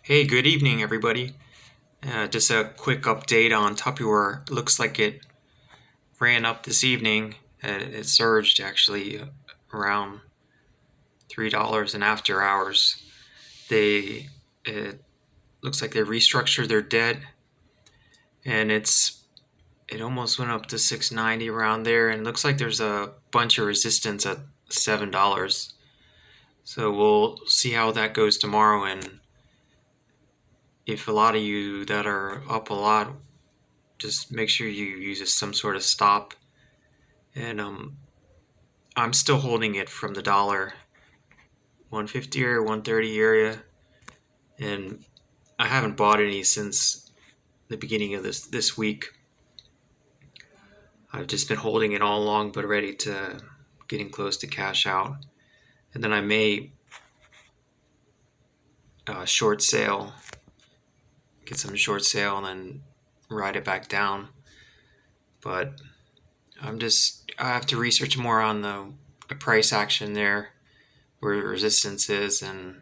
Hey, good evening, everybody. Just a quick update on Tupperware. Looks like it ran up this evening. It surged actually around $3 in after hours. It looks like they restructured their debt, and it almost went up to 690 around there. And it looks like there's a bunch of resistance at $7. So we'll see how that goes tomorrow. And if a lot of you that are up a lot, just make sure you use some sort of stop. And I'm still holding it from the dollar 150 or 130 area, and I haven't bought any since the beginning of this week. I've just been holding it all along, but ready to getting close to cash out, and then I may short sale, get some short sale, and then ride it back down. But I have to research more on the price action there, where the resistance is, and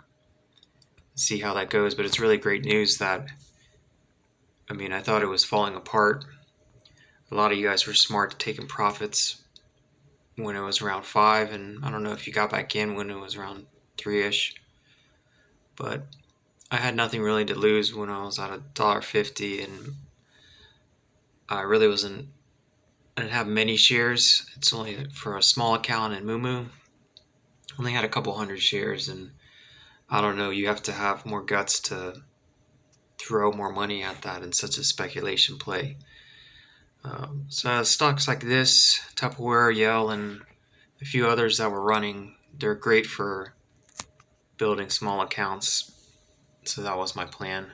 see how that goes. But it's really great news that, I thought it was falling apart. A lot of you guys were smart taking profits when it was around 5, and I don't know if you got back in when it was around 3-ish. But I had nothing really to lose when I was at $1.50, and I didn't have many shares. It's only for a small account in Moomoo. Only had a couple hundred shares, and I don't know, you have to have more guts to throw more money at that in such a speculation play. So stocks like this, Tupperware, Yale, and a few others that were running, they're great for building small accounts. So that was my plan.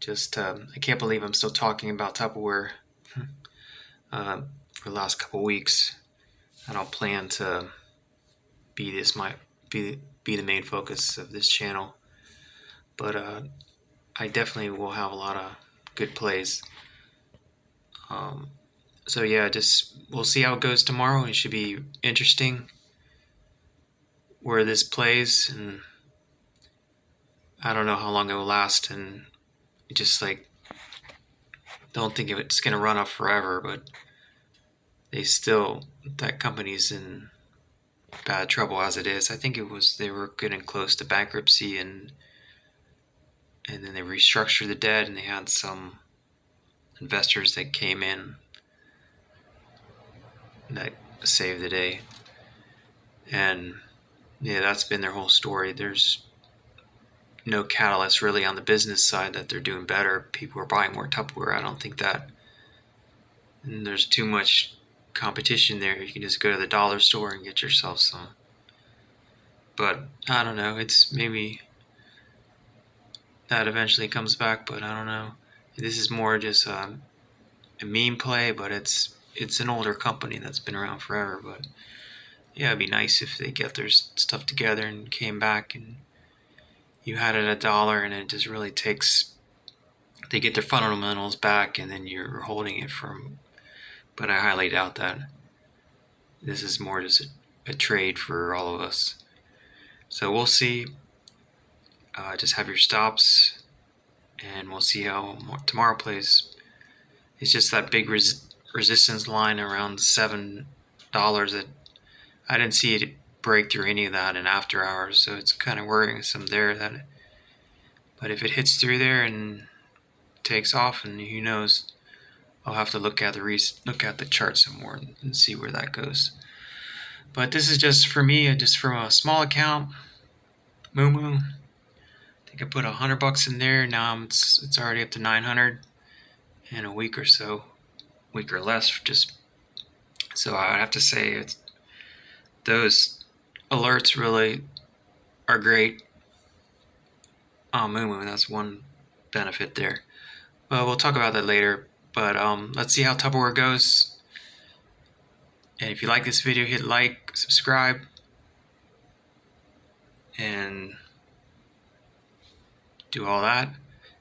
I can't believe I'm still talking about Tupperware for the last couple weeks. I don't plan to be the main focus of this channel, but I definitely will have a lot of good plays. So yeah, we'll see how it goes tomorrow. It should be interesting where this plays, and I don't know how long it will last, and don't think it's gonna run up forever, but that company's in bad trouble as it is. I think they were getting close to bankruptcy, and then they restructured the debt, and they had some investors that came in that saved the day. And yeah, that's been their whole story. There's no catalyst really on the business side that they're doing better. People are buying more Tupperware. I don't think that. And there's too much competition there. You can just go to the dollar store and get yourself some. But I don't know. It's maybe that eventually comes back, but I don't know. This is more just a meme play, but it's an older company that's been around forever. But yeah, it'd be nice if they get their stuff together and came back, and you had it $1, and it just really takes. They get their fundamentals back, and then you're holding it from. But I highly doubt that. This is more just a trade for all of us. So we'll see. Just have your stops, and we'll see how tomorrow plays. It's just that big resistance line around $7 that I didn't see it break through any of that in after hours, so it's kind of worrisome there. But if it hits through there and takes off, and who knows, I'll have to look at the chart some more and see where that goes. But this is just for me, just from a small account, Moomoo. I think I put $100 in there. Now it's already up to 900 in a week or so, week or less. So I would have to say those alerts really are great on Moomoo. That's one benefit there. Well, we'll talk about that later. But let's see how Tupperware goes. And if you like this video, hit like, subscribe, and do all that.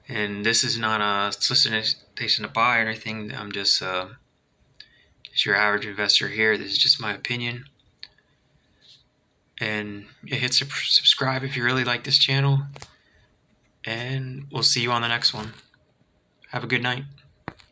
And this is not a solicitation to buy or anything. I'm just your average investor here. This is just my opinion. And hit subscribe if you really like this channel. and we'll see you on the next one. Have a good night.